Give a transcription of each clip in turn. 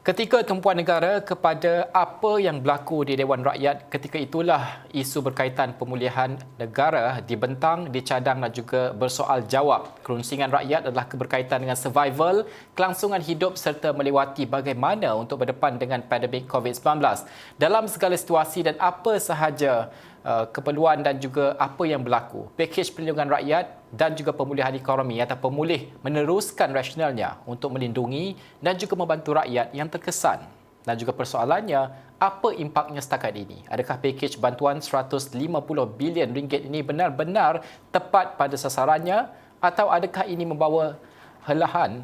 Ketika tumpuan negara kepada apa yang berlaku di Dewan Rakyat, ketika itulah isu berkaitan pemulihan negara dibentang, dicadang dan juga bersoal jawab. Kerunsingan rakyat adalah berkaitan dengan survival, kelangsungan hidup serta melewati bagaimana untuk berdepan dengan pandemik COVID-19. Dalam segala situasi dan apa sahaja keperluan dan juga apa yang berlaku, pakej perlindungan rakyat dan juga pemulihan ekonomi atau pemulih meneruskan rasionalnya untuk melindungi dan juga membantu rakyat yang terkesan. Dan juga persoalannya, apa impaknya setakat ini? Adakah pakej bantuan 150 bilion ringgit ini benar-benar tepat pada sasarannya atau adakah ini membawa helahan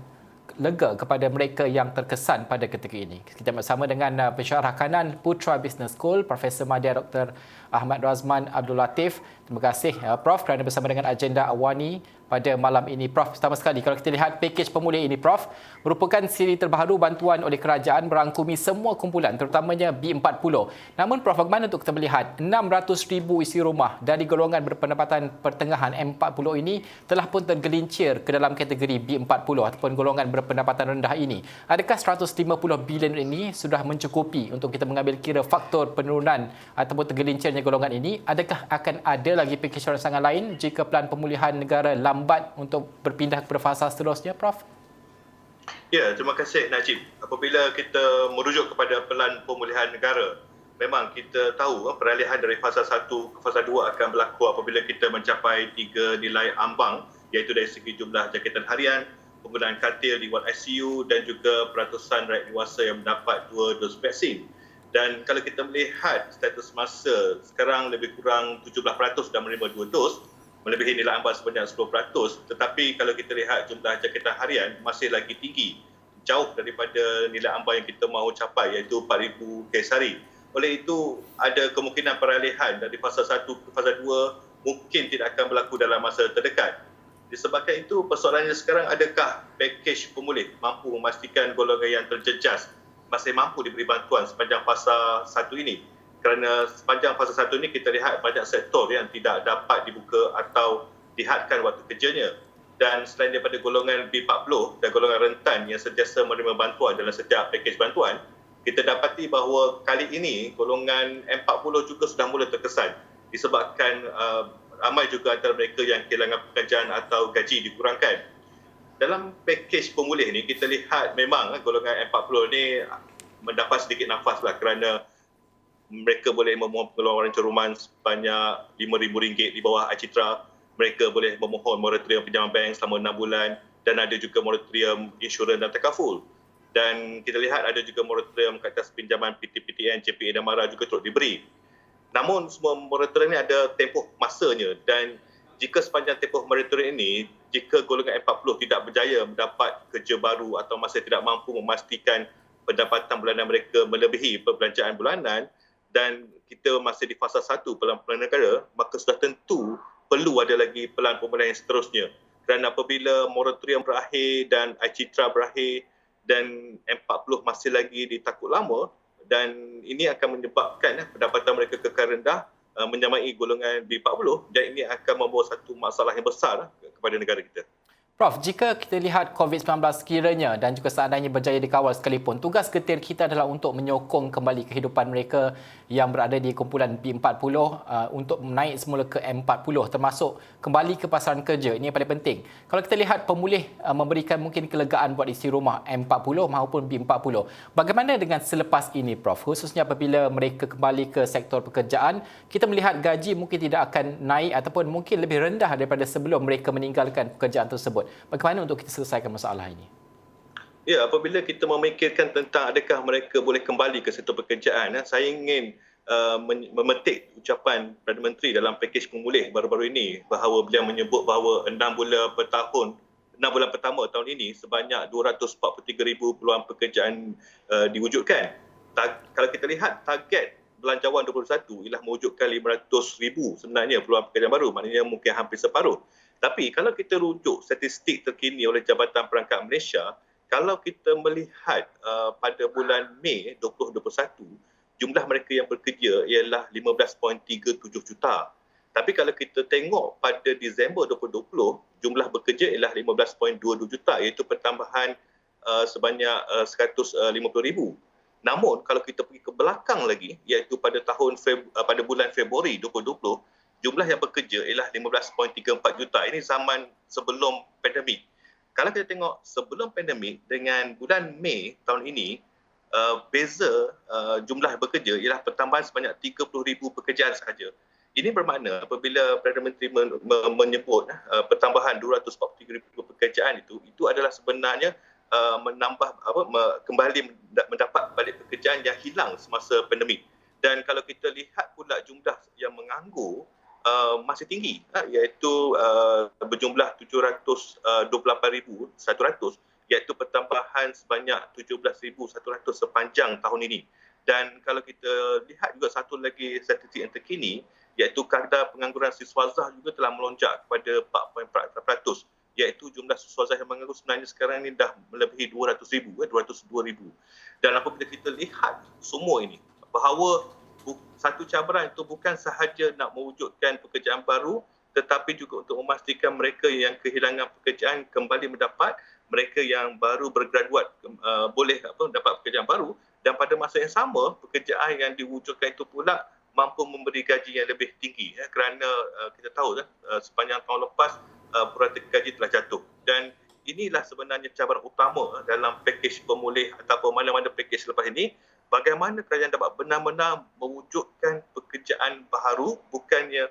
lega kepada mereka yang terkesan pada ketika ini? Kita bersama dengan pensyarah kanan Putra Business School, Profesor Madya Dr. Ahmad Razman Abdul Latif. Terima kasih Prof kerana bersama dengan agenda Awani pada malam ini. Prof, pertama sekali kalau kita lihat pakej pemulih ini Prof, merupakan siri terbaru bantuan oleh kerajaan merangkumi semua kumpulan terutamanya B40. Namun Prof, bagaimana untuk kita melihat 600,000 isi rumah dari golongan berpendapatan pertengahan M40 ini telah pun tergelincir ke dalam kategori B40 ataupun golongan berpendapatan rendah ini. Adakah 150 bilion ini sudah mencukupi untuk kita mengambil kira faktor penurunan ataupun tergelincirnya golongan ini? Adakah akan ada lagi pakej rangsangan lain jika pelan pemulihan negara lambat untuk berpindah kepada fasa seterusnya, Prof? Ya, terima kasih Najib. Apabila kita merujuk kepada pelan pemulihan negara, memang kita tahu peralihan dari fasa 1 ke fasa 2 akan berlaku apabila kita mencapai 3 nilai ambang, iaitu dari segi jumlah jangkitan harian, penggunaan katil di ward ICU dan juga peratusan rakyat dewasa yang mendapat 2 dos vaksin. Dan kalau kita melihat status masa, sekarang lebih kurang 17% dah menerima 2 dos, melebihi nilai ambang sebanyak 10%. Tetapi kalau kita lihat jumlah jangkitan harian masih lagi tinggi, jauh daripada nilai ambang yang kita mahu capai, iaitu 4,000 kes hari. Oleh itu, ada kemungkinan peralihan dari fasa 1 ke fasa 2 mungkin tidak akan berlaku dalam masa terdekat. Disebabkan itu, persoalannya sekarang, adakah pakej pemulih mampu memastikan golongan yang terjejas masih mampu diberi bantuan sepanjang fasa 1 ini? Kerana sepanjang fasa 1 ini kita lihat banyak sektor yang tidak dapat dibuka atau dihadkan waktu kerjanya. Dan selain daripada golongan B40 dan golongan rentan yang sentiasa menerima bantuan dalam setiap pakej bantuan, kita dapati bahawa kali ini golongan M40 juga sudah mula terkesan disebabkan ramai juga antara mereka yang kehilangan pekerjaan atau gaji dikurangkan. Dalam pakej pemulih ni kita lihat memang golongan M40 ni mendapat sedikit nafaslah kerana mereka boleh memohon pengeluaran caruman sebanyak RM5,000 di bawah Acitra. Mereka boleh memohon moratorium pinjaman bank selama 6 bulan dan ada juga moratorium insurans dan takaful. Dan kita lihat ada juga moratorium ke atas pinjaman PTPTN, CPA dan MARA juga turut diberi. Namun semua moratorium ini ada tempoh masanya dan jika sepanjang tempoh moratorium ini, jika golongan M40 tidak berjaya mendapat kerja baru atau masih tidak mampu memastikan pendapatan bulanan mereka melebihi perbelanjaan bulanan dan kita masih di fasa 1 pelan pemulihan negara, maka sudah tentu perlu ada lagi pelan pemulihan yang seterusnya. Kerana apabila moratorium berakhir dan Acitra berakhir dan M40 masih lagi ditakut lama, dan ini akan menyebabkan pendapatan mereka kekal rendah menyamai golongan B40 dan ini akan membawa satu masalah yang besar kepada negara kita. Prof, jika kita lihat COVID-19 sekiranya dan juga seandainya berjaya dikawal sekalipun, tugas getir kita adalah untuk menyokong kembali kehidupan mereka yang berada di kumpulan B40 untuk naik semula ke M40 termasuk kembali ke pasaran kerja. Ini yang paling penting. Kalau kita lihat pemulih memberikan mungkin kelegaan buat isi rumah M40 maupun B40. Bagaimana dengan selepas ini Prof? Khususnya apabila mereka kembali ke sektor pekerjaan, kita melihat gaji mungkin tidak akan naik ataupun mungkin lebih rendah daripada sebelum mereka meninggalkan pekerjaan tersebut. Bagaimana untuk kita selesaikan masalah ini? Ya, apabila kita memikirkan tentang adakah mereka boleh kembali ke sektor pekerjaan, saya ingin memetik ucapan Perdana Menteri dalam pakej pemulih baru-baru ini bahawa beliau menyebut bahawa 6 bulan pertama tahun ini sebanyak 243,000 peluang pekerjaan diwujudkan. Kalau kita lihat target belanjawan 2021 ialah mewujudkan 500,000 sebenarnya peluang pekerjaan baru, maknanya mungkin hampir separuh. Tapi kalau kita rujuk statistik terkini oleh Jabatan Perangkat Malaysia, kalau kita melihat pada bulan Mei 2021, jumlah mereka yang bekerja ialah 15.37 juta. Tapi kalau kita tengok pada Disember 2020, jumlah bekerja ialah 15.22 juta, iaitu pertambahan sebanyak 150,000. Namun kalau kita pergi ke belakang lagi, iaitu pada pada bulan Februari 2020, jumlah yang bekerja ialah 15.34 juta. Ini zaman sebelum pandemik. Kalau kita tengok sebelum pandemik dengan bulan Mei tahun ini, beza jumlah bekerja ialah pertambahan sebanyak 30,000 pekerjaan sahaja. Ini bermakna apabila Perdana Menteri menyebut pertambahan 243,000 pekerjaan itu adalah sebenarnya kembali mendapat balik pekerjaan yang hilang semasa pandemik. Dan kalau kita lihat pula jumlah yang menganggur masih tinggi, iaitu berjumlah 728,100, iaitu pertambahan sebanyak 17,100 sepanjang tahun ini. Dan kalau kita lihat juga satu lagi statistik yang terkini, iaitu kadar pengangguran siswazah juga telah melonjak kepada 4.4%, iaitu jumlah siswazah yang menganggur sebenarnya sekarang ini dah melebihi 200,000, 202,000. Dan apabila kita lihat semua ini, bahawa satu cabaran itu bukan sahaja nak mewujudkan pekerjaan baru, tetapi juga untuk memastikan mereka yang kehilangan pekerjaan kembali mendapat, mereka yang baru bergraduat boleh dapat pekerjaan baru, dan pada masa yang sama pekerjaan yang diwujudkan itu pula mampu memberi gaji yang lebih tinggi, kerana kita tahu sepanjang tahun lepas purata gaji telah jatuh. Dan inilah sebenarnya cabaran utama dalam pakej pemulih ataupun mana-mana pakej selepas ini, bagaimana kerajaan dapat benar-benar mewujudkan pekerjaan baru, bukannya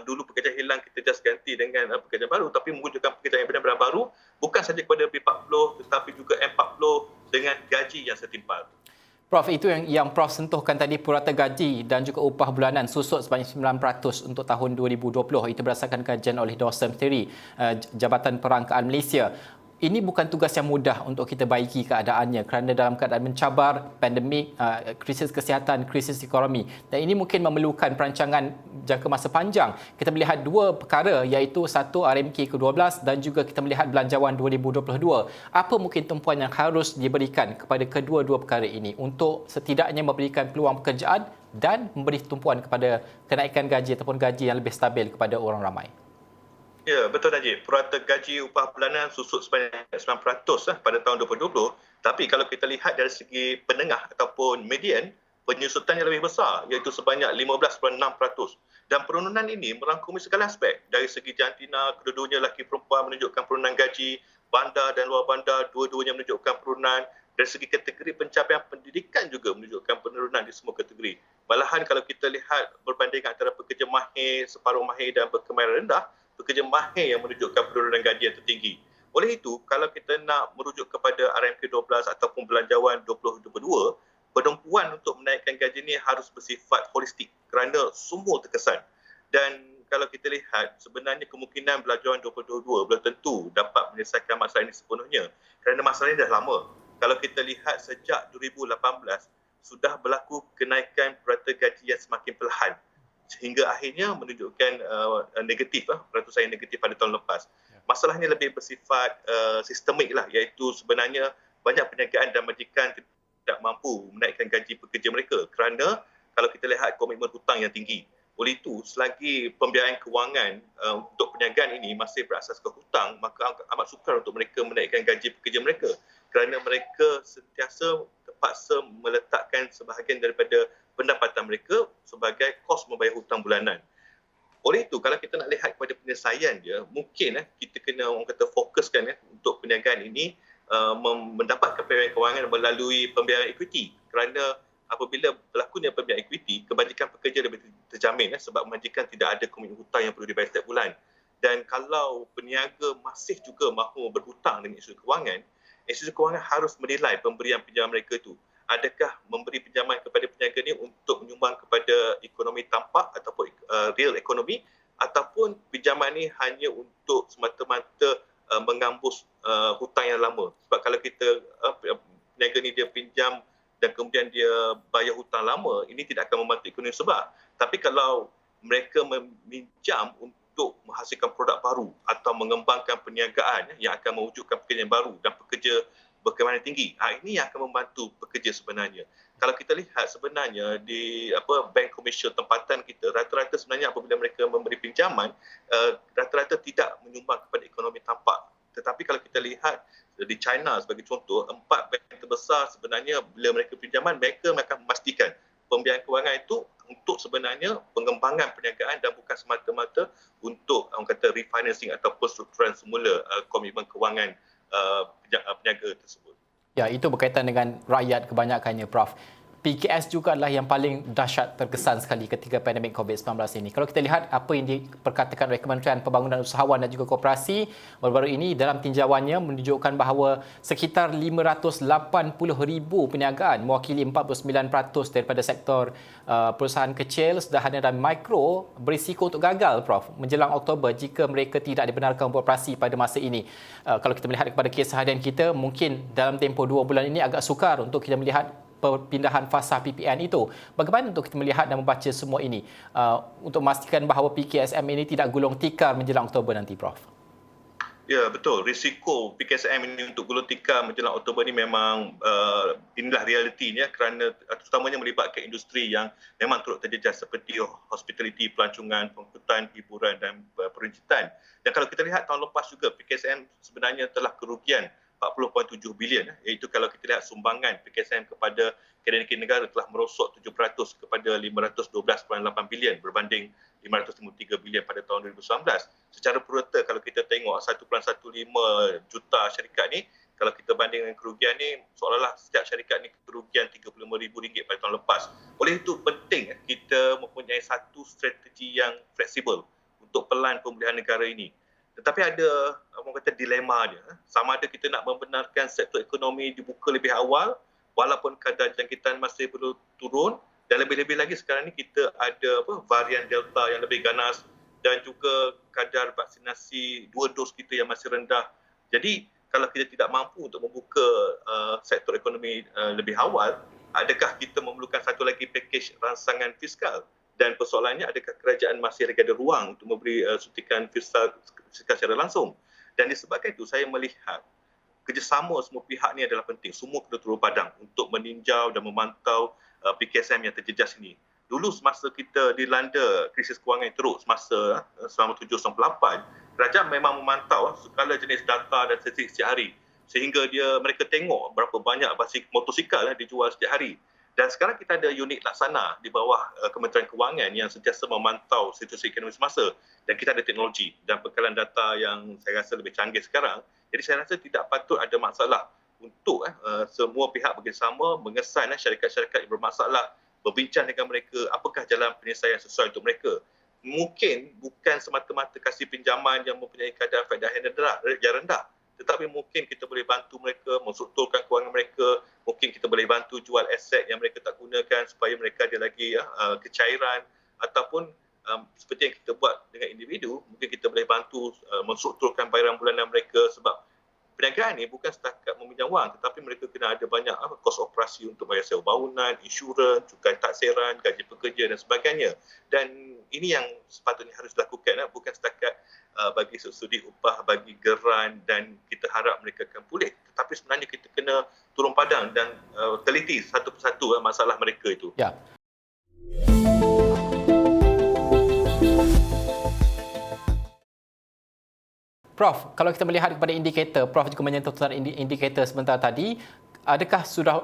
dulu pekerjaan hilang kita just ganti dengan pekerjaan baru, tapi mewujudkan pekerjaan yang benar-benar baru, bukan saja kepada B40 tetapi juga M40 dengan gaji yang setimpal. Prof, itu yang Prof sentuhkan tadi, purata gaji dan juga upah bulanan susut sebanyak 9% untuk tahun 2020. Itu berdasarkan kajian oleh Dawson Theory, Jabatan Perangkaan Malaysia. Ini bukan tugas yang mudah untuk kita baiki keadaannya kerana dalam keadaan mencabar, pandemik, krisis kesihatan, krisis ekonomi. Dan ini mungkin memerlukan perancangan jangka masa panjang. Kita melihat dua perkara, iaitu satu RMK ke-12 dan juga kita melihat Belanjawan 2022. Apa mungkin tumpuan yang harus diberikan kepada kedua-dua perkara ini untuk setidaknya memberikan peluang pekerjaan dan memberi tumpuan kepada kenaikan gaji ataupun gaji yang lebih stabil kepada orang ramai? Ya, betul Najib. Purata gaji upah bulanan susut sebanyak 9% pada tahun 2020. Tapi kalau kita lihat dari segi penengah ataupun median, penyusutannya lebih besar, iaitu sebanyak 15.6%. Dan penurunan ini merangkumi segala aspek. Dari segi jantina, kedua-duanya lelaki perempuan menunjukkan penurunan gaji, bandar dan luar bandar, dua-duanya menunjukkan penurunan. Dari segi kategori pencapaian pendidikan juga menunjukkan penurunan di semua kategori. Malahan kalau kita lihat berbanding antara pekerja mahir, separuh mahir dan berkemahiran rendah, pekerja mahir yang menunjukkan penurunan gaji yang tertinggi. Oleh itu, kalau kita nak merujuk kepada RMK 12 ataupun Belanjawan 2022, penumpuan untuk menaikkan gaji ini harus bersifat holistik kerana semua terkesan. Dan kalau kita lihat, sebenarnya kemungkinan Belanjawan 2022 belum tentu dapat menyelesaikan masalah ini sepenuhnya kerana masalah ini dah lama. Kalau kita lihat sejak 2018, sudah berlaku kenaikan purata gaji yang semakin perlahan, sehingga akhirnya menunjukkan negatif, peratusan yang negatif pada tahun lepas. Masalahnya lebih bersifat sistemik lah, iaitu sebenarnya banyak perniagaan dan majikan tidak mampu menaikkan gaji pekerja mereka kerana kalau kita lihat komitmen hutang yang tinggi. Oleh itu, selagi pembiayaan kewangan untuk perniagaan ini masih berasaskan hutang, maka amat sukar untuk mereka menaikkan gaji pekerja mereka kerana mereka sentiasa terpaksa meletakkan sebahagian daripada pendapatan mereka sebagai kos membayar hutang bulanan. Oleh itu, kalau kita nak lihat kepada penyelesaian dia, mungkin kita kena orang kata fokuskan untuk perniagaan ini mendapatkan pembiayaan kewangan melalui pembiayaan equity. Kerana apabila berlakunya pembiayaan equity, kebajikan pekerja lebih terjamin sebab majikan tidak ada komitmen hutang yang perlu dibayar setiap bulan. Dan kalau peniaga masih juga mahu berhutang dengan institusi kewangan harus menilai pemberian pinjaman mereka itu. Adakah memberi pinjaman kepada peniaga ini untuk menyumbang kepada ekonomi tampak ataupun real ekonomi, ataupun pinjaman ini hanya untuk semata-mata mengambus hutang yang lama. Sebab kalau kita peniaga ini dia pinjam dan kemudian dia bayar hutang lama, ini tidak akan membantu ekonomi sebab. Tapi kalau mereka meminjam untuk menghasilkan produk baru atau mengembangkan perniagaan yang akan mewujudkan pekerjaan baru dan pekerja berkemahiran tinggi, ini yang akan membantu pekerja sebenarnya. Kalau kita lihat sebenarnya di bank komersial tempatan kita, rata-rata sebenarnya apabila mereka memberi pinjaman, rata-rata tidak menyumbang kepada ekonomi tampak. Tetapi kalau kita lihat di China sebagai contoh, 4 bank terbesar sebenarnya bila mereka pinjaman, mereka akan memastikan pembiayaan kewangan itu untuk sebenarnya pengembangan perniagaan dan bukan semata-mata untuk orang kata refinancing atau perstrukturan semula komitmen kewangan peniaga tersebut. Ya, itu berkaitan dengan rakyat kebanyakannya, Prof. PKS juga adalah yang paling dahsyat terkesan sekali ketika pandemik COVID-19 ini. Kalau kita lihat apa yang diperkatakan oleh Kementerian Pembangunan Usahawan dan juga Koperasi baru-baru ini dalam tinjauannya menunjukkan bahawa sekitar 580,000 perniagaan mewakili 49% daripada sektor perusahaan kecil, sederhana dan mikro berisiko untuk gagal, Prof, menjelang Oktober jika mereka tidak dibenarkan beroperasi pada masa ini. Kalau kita melihat kepada kes harian kita, mungkin dalam tempoh 2 bulan ini agak sukar untuk kita melihat perpindahan fasa PPN itu. Bagaimana untuk kita melihat dan membaca semua ini untuk memastikan bahawa PKSM ini tidak gulung tikar menjelang Oktober nanti, Prof? Ya, betul. Risiko PKSM ini untuk gulung tikar menjelang Oktober ini memang inilah realitinya kerana terutamanya melibatkan industri yang memang turut terjejas seperti hospitality, pelancongan, pengangkutan, hiburan dan perincitan. Dan kalau kita lihat tahun lepas juga PKSM sebenarnya telah kerugian 40.7 bilion, iaitu kalau kita lihat sumbangan PKSM kepada akademik negara telah merosot 7% kepada 512.8 bilion berbanding 553 bilion pada tahun 2019. Secara purata kalau kita tengok 1.15 juta syarikat ni, kalau kita banding dengan kerugian ni, seolah-olah setiap syarikat ni kerugian RM35,000 pada tahun lepas. Oleh itu penting kita mempunyai satu strategi yang fleksibel untuk pelan pemulihan negara ini. Tetapi ada orang kata dilema dia. Sama ada kita nak membenarkan sektor ekonomi dibuka lebih awal walaupun kadar jangkitan masih perlu turun, dan lebih-lebih lagi sekarang ni kita ada varian Delta yang lebih ganas dan juga kadar vaksinasi 2 dos kita yang masih rendah. Jadi kalau kita tidak mampu untuk membuka sektor ekonomi lebih awal, adakah kita memerlukan satu lagi pakej rangsangan fiskal? Dan persoalannya, adakah kerajaan masih ada ruang untuk memberi suntikan fiskal secara langsung? Dan disebabkan itu, saya melihat kerjasama semua pihak ni adalah penting. Semua kena turun padang untuk meninjau dan memantau PKSM yang terjejas ini. Dulu semasa kita dilanda krisis kewangan yang teruk semasa 97-98, kerajaan memang memantau segala jenis data dan statistik setiap hari. Sehingga mereka tengok berapa banyak motosikal dijual setiap hari. Dan sekarang kita ada unit laksana di bawah Kementerian Kewangan yang sentiasa memantau situasi ekonomi semasa. Dan kita ada teknologi dan bekalan data yang saya rasa lebih canggih sekarang. Jadi saya rasa tidak patut ada masalah untuk semua pihak bekerjasama mengesan syarikat-syarikat yang bermasalah, berbincang dengan mereka apakah jalan penyelesaian sesuai untuk mereka. Mungkin bukan semata-mata kasih pinjaman yang mempunyai kadar faedah yang rendah. Tetapi mungkin kita boleh bantu mereka menstrukturkan kewangan mereka, mungkin kita boleh bantu jual aset yang mereka tak gunakan supaya mereka ada lagi kecairan, ataupun seperti yang kita buat dengan individu, mungkin kita boleh bantu menstrukturkan bayaran bulanan mereka, sebab perniagaan ni bukan setakat meminjam wang, tetapi mereka kena ada banyak kos operasi untuk bayar sewa bangunan, insurans, cukai taksiran, gaji pekerja dan sebagainya. Dan ini yang sepatutnya harus dilakukan, bukan setakat bagi subsidi upah, bagi geran, dan kita harap mereka akan pulih. Tetapi sebenarnya kita kena turun padang dan teliti satu persatu masalah mereka itu. Ya. Prof, kalau kita melihat kepada indikator, Prof juga menyentuh tentang indikator sebentar tadi, adakah sudah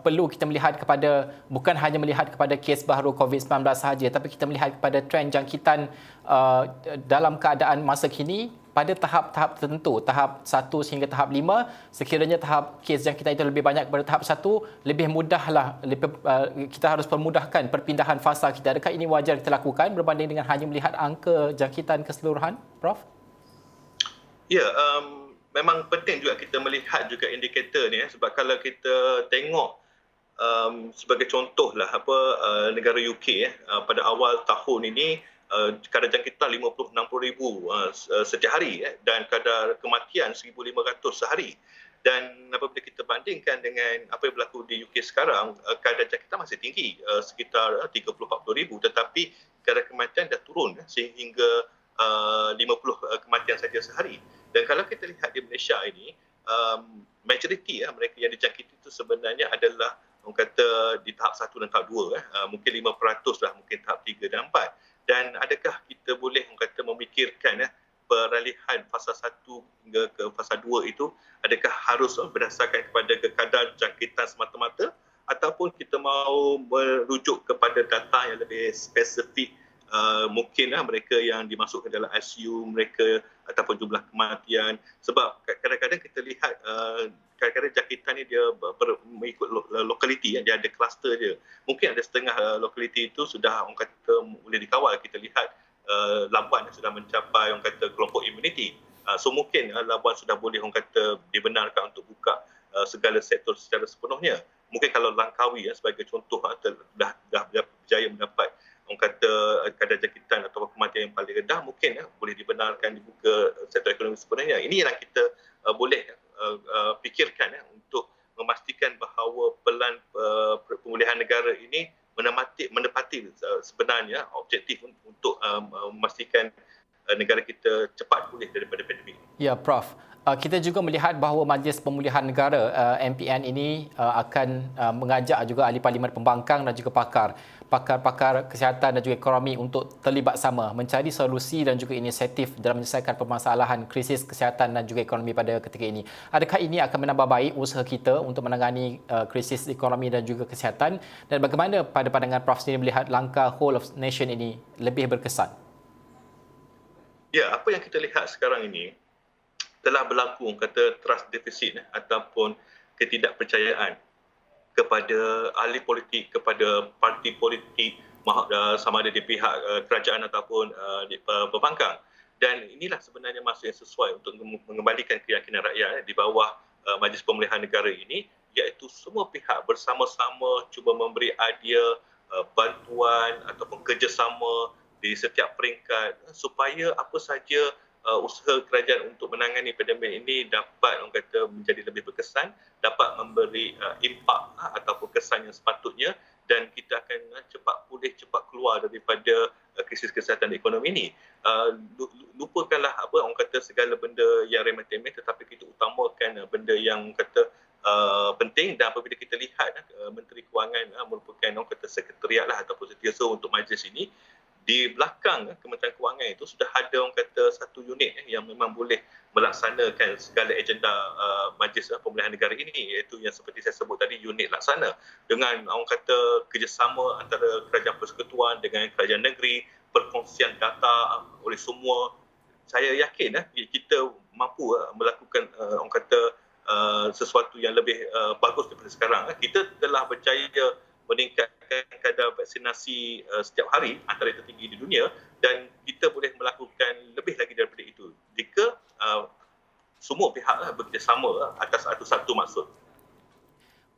perlu kita melihat kepada, bukan hanya melihat kepada kes baru COVID-19 sahaja, tapi kita melihat kepada trend jangkitan dalam keadaan masa kini pada tahap-tahap tertentu, tahap 1 sehingga tahap 5, sekiranya tahap kes jangkitan itu lebih banyak kepada tahap 1, lebih mudahlah, kita harus permudahkan perpindahan fasa kita. Adakah ini wajar kita lakukan berbanding dengan hanya melihat angka jangkitan keseluruhan, Prof? Ya, memang penting juga kita melihat juga indikator ni, sebab kalau kita tengok sebagai contohlah negara UK pada awal tahun ini kadar jangkitan 50-60 ribu setiap hari dan kadar kematian 1,500 sehari. Dan apabila kita bandingkan dengan apa yang berlaku di UK sekarang, kadar jangkitan masih tinggi, sekitar 30-40 ribu, tetapi kadar kematian dah turun sehingga 50 kematian saja sehari. Dan kalau kita lihat di Malaysia ini, majoriti mereka yang dijangkiti itu sebenarnya adalah orang kata di tahap 1 dan tahap 2, mungkin 5% lah, mungkin tahap 3 dan 4. Dan adakah kita boleh orang kata memikirkan peralihan fasa 1 hingga ke fasa 2 itu adakah harus berdasarkan kepada kadar jangkitan semata-mata ataupun kita mahu merujuk kepada data yang lebih spesifik, mungkin mereka yang dimasukkan dalam ICU mereka ataupun jumlah kematian, sebab kadang-kadang kita lihat kadang-kadang jangkitan ni dia mengikut lokaliti, dia ada kluster dia. Mungkin ada setengah lokaliti itu sudah orang kata boleh dikawal, kita lihat Labuan sudah mencapai orang kata kelompok immunity. So mungkin Labuan sudah boleh orang kata dibenarkan untuk buka segala sektor secara sepenuhnya. Mungkin kalau Langkawi sebagai contoh dah berjaya mendapat orang kata kadar jangkitan atau kematian yang paling rendah, mungkin boleh dibenarkan dibuka sektor ekonomi sepenuhnya. Ini yang kita boleh fikirkan untuk memastikan bahawa pelan pemulihan negara ini menepati sebenarnya objektif untuk memastikan negara kita cepat pulih daripada pandemik. Ya, Prof. Kita juga melihat bahawa Majlis Pemulihan Negara MPN ini akan mengajak juga ahli parlimen pembangkang dan juga pakar kesihatan dan juga ekonomi untuk terlibat sama mencari solusi dan juga inisiatif dalam menyelesaikan permasalahan krisis kesihatan dan juga ekonomi pada ketika ini. Adakah ini akan menambah baik usaha kita untuk menangani krisis ekonomi dan juga kesihatan, dan bagaimana pada pandangan Prof sendiri melihat langkah whole of nation ini lebih berkesan? Ya, apa yang kita lihat sekarang ini telah berlaku kata trust deficit ataupun ketidakpercayaan kepada ahli politik, kepada parti politik, sama ada di pihak kerajaan ataupun di pembangkang. Dan inilah sebenarnya masa yang sesuai untuk mengembalikan keyakinan rakyat di bawah Majlis Pemulihan Negara ini, iaitu semua pihak bersama-sama cuba memberi idea, bantuan ataupun kerjasama di setiap peringkat supaya apa saja usaha kerajaan untuk menangani pandemik ini dapat orang kata menjadi lebih berkesan, dapat memberi impak ataupun kesan yang sepatutnya, dan kita akan cepat pulih, cepat keluar daripada krisis kesihatan ekonomi ini. Lupakanlah orang kata segala benda yang remeh-temeh, tetapi kita utamakan benda yang kata penting. Dan apabila kita lihat Menteri Kewangan merupakan orang kata sekretariat ataupun setiausaha untuk majlis ini, di belakang Kementerian Kewangan itu sudah ada orang kata satu unit yang memang boleh melaksanakan segala agenda Majlis Pemulihan Negara ini, iaitu yang seperti saya sebut tadi, unit laksana, dengan orang kata kerjasama antara kerajaan persekutuan dengan kerajaan negeri, perkongsian data oleh semua. Saya yakin kita mampu melakukan orang kata sesuatu yang lebih bagus daripada sekarang. Kita telah berjaya meningkatkan kadar vaksinasi setiap hari antara tertinggi di dunia, dan kita boleh melakukan lebih lagi daripada itu jika semua pihak bekerjasama atas satu maksud.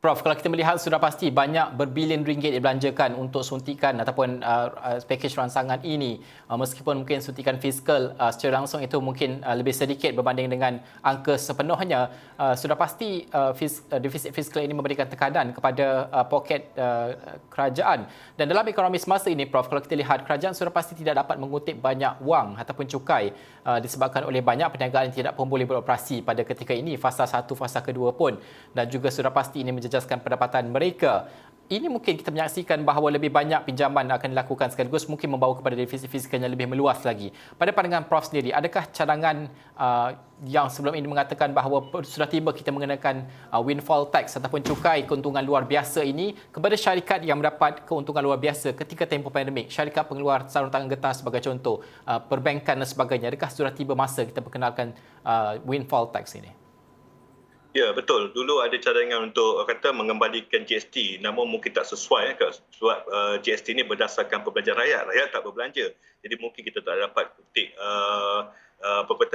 Prof, kalau kita melihat sudah pasti banyak berbilion ringgit dibelanjakan untuk suntikan ataupun pakej rancangan ini, meskipun mungkin suntikan fiskal secara langsung itu mungkin lebih sedikit berbanding dengan angka sepenuhnya, sudah pasti defisit fiskal ini memberikan tekanan kepada poket kerajaan. Dan dalam ekonomi semasa ini, Prof, kalau kita lihat kerajaan sudah pasti tidak dapat mengutip banyak wang ataupun cukai disebabkan oleh banyak perniagaan yang tidak pun boleh beroperasi pada ketika ini, fasa 1, fasa kedua pun, dan juga sudah pasti ini menjejaskan pendapatan mereka. Ini mungkin kita menyaksikan bahawa lebih banyak pinjaman akan dilakukan sekaligus, mungkin membawa kepada defisit fiskal yang lebih meluas lagi. Pada pandangan Prof sendiri, adakah cadangan yang sebelum ini mengatakan bahawa sudah tiba kita mengenakan windfall tax ataupun cukai keuntungan luar biasa ini kepada syarikat yang mendapat keuntungan luar biasa ketika tempoh pandemik, syarikat pengeluar sarung tangan getah sebagai contoh, perbankan dan sebagainya, adakah sudah tiba masa kita perkenalkan windfall tax ini? Ya, betul. Dulu ada cadangan untuk kata mengembalikan GST, namun mungkin tak sesuai sebab GST ini berdasarkan perbelanjaan rakyat. Rakyat tak berbelanja. Jadi mungkin kita tak dapat petik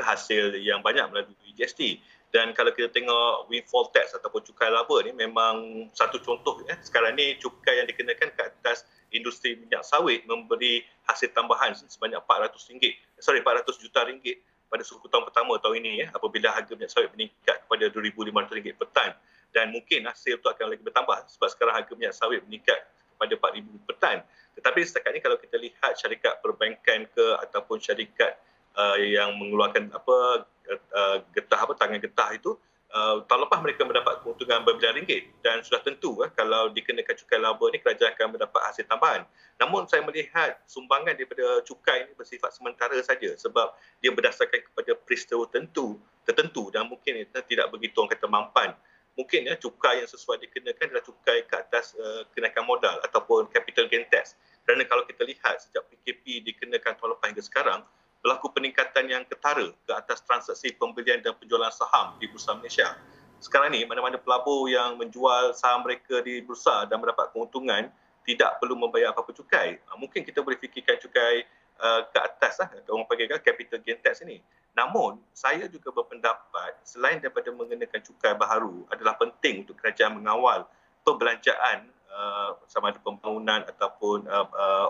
hasil yang banyak melalui GST. Dan kalau kita tengok windfall tax ataupun cukai laba ni memang satu contoh. Sekarang ni cukai yang dikenakan ke atas industri minyak sawit memberi hasil tambahan sebanyak 400 juta ringgit pada suku tahun pertama tahun ini, apabila harga minyak sawit meningkat kepada RM2,500 per tan, dan mungkin hasil itu akan lagi bertambah sebab sekarang harga minyak sawit meningkat kepada RM4,000 per tan. Tetapi setakat ini kalau kita lihat syarikat perbankan ataupun syarikat yang mengeluarkan tangan getah itu, tahun lepas mereka mendapat keuntungan berbilion ringgit dan sudah tentu kalau dikenakan cukai laba ni kerajaan akan mendapat hasil tambahan. Namun saya melihat sumbangan daripada cukai ini bersifat sementara saja sebab dia berdasarkan kepada peristiwa tertentu dan mungkin tidak begitu orang kata mampan. Mungkin cukai yang sesuai dikenakan adalah cukai ke atas kenaikan modal ataupun capital gain tax. Kerana kalau kita lihat sejak PKP dikenakan tahun lepas hingga sekarang, berlaku peningkatan yang ketara ke atas transaksi pembelian dan penjualan saham di Bursa Malaysia. Sekarang ni mana-mana pelabur yang menjual saham mereka di bursa dan mendapat keuntungan tidak perlu membayar apa-apa cukai. Mungkin kita boleh fikirkan cukai ke atas orang panggil capital gain tax ini. Namun saya juga berpendapat selain daripada mengenakan cukai baharu adalah penting untuk kerajaan mengawal perbelanjaan sama ada pembangunan ataupun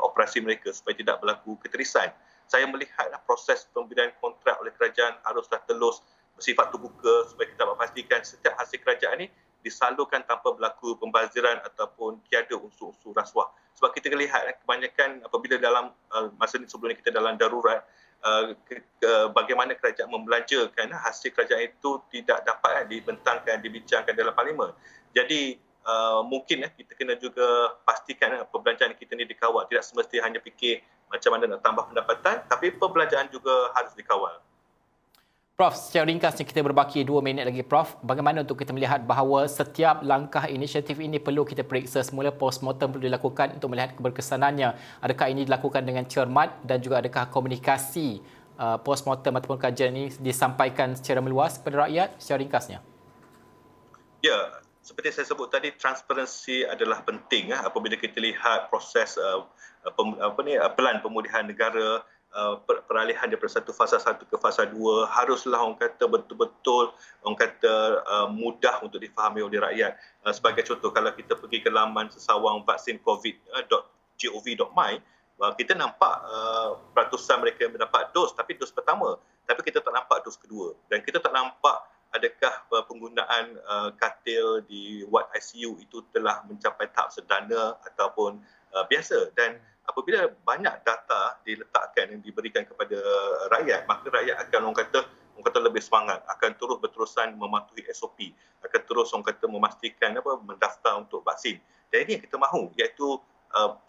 operasi mereka supaya tidak berlaku keterisan. Saya melihat proses pemberian kontrak oleh kerajaan haruslah terus bersifat terbuka supaya kita pastikan setiap hasil kerajaan ini disalurkan tanpa berlaku pembaziran ataupun tiada unsur-unsur rasuah. Sebab kita lihat kebanyakan apabila dalam masa ni sebelum ni kita dalam darurat, bagaimana kerajaan membelanjakan hasil kerajaan itu tidak dapat dibentangkan, dibincangkan dalam parlimen. Jadi mungkin kita kena juga pastikan perbelanjaan kita ni dikawal. Tidak semestinya hanya fikir macam mana nak tambah pendapatan, tapi perbelanjaan juga harus dikawal. Prof, secara ringkasnya kita berbaki 2 minit lagi Prof. Bagaimana untuk kita melihat bahawa setiap langkah inisiatif ini perlu kita periksa semula, postmortem perlu dilakukan untuk melihat keberkesanannya. Adakah ini dilakukan dengan cermat dan juga adakah komunikasi postmortem ataupun kajian ini disampaikan secara meluas kepada rakyat secara ringkasnya? Ya, seperti saya sebut tadi, transparansi adalah penting apabila kita lihat proses pelan pemulihan negara, peralihan daripada fasa 1 ke fasa 2 haruslah orang kata betul-betul orang kata mudah untuk difahami oleh rakyat. Sebagai contoh, kalau kita pergi ke laman sesawang vaksin covid.gov.my, kita nampak peratusan mereka mendapat dos, tapi dos pertama, tapi kita tak nampak dos kedua dan kita tak nampak adakah penggunaan katil di ward ICU itu telah mencapai tahap sederhana ataupun biasa. Dan apabila banyak data diletakkan dan diberikan kepada rakyat, maka rakyat akan orang kata lebih semangat, akan terus berterusan mematuhi SOP, akan terus orang kata memastikan mendaftar untuk vaksin. Dan ini yang kita mahu, iaitu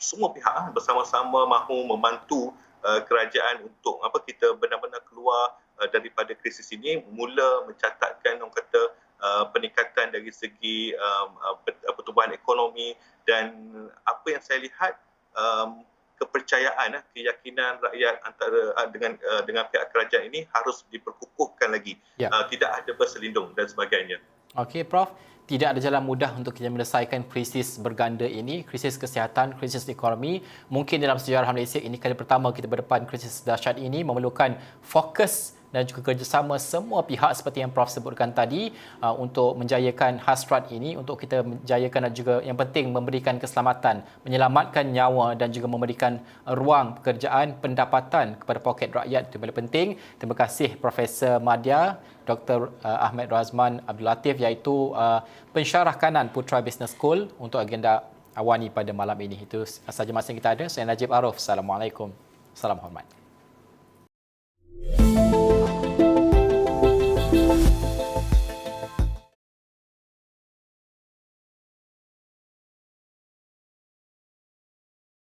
semua pihak bersama-sama mahu membantu kerajaan untuk kita benar-benar keluar daripada krisis ini, mula mencatatkan orang kata peningkatan dari segi pertumbuhan ekonomi. Dan apa yang saya lihat, kepercayaan, keyakinan rakyat antara dengan pihak kerajaan ini harus diperkukuhkan lagi. Ya. Tidak ada berselindung dan sebagainya. Okey Prof, tidak ada jalan mudah untuk kita menyelesaikan krisis berganda ini, krisis kesihatan, krisis ekonomi. Mungkin dalam sejarah Malaysia ini kali pertama kita berdepan krisis dahsyat ini, memerlukan fokus dan juga kerjasama semua pihak seperti yang Prof sebutkan tadi untuk menjayakan hasrat ini, untuk kita menjayakan dan juga yang penting memberikan keselamatan, menyelamatkan nyawa dan juga memberikan ruang pekerjaan, pendapatan kepada poket rakyat. Itu paling penting. Terima kasih Profesor Madya, Dr. Ahmad Razman Abdul Latif, iaitu pensyarah kanan Putra Business School untuk agenda Awani pada malam ini. Itu sahaja masa yang kita ada. Saya Najib Arif. Assalamualaikum. Salam hormat.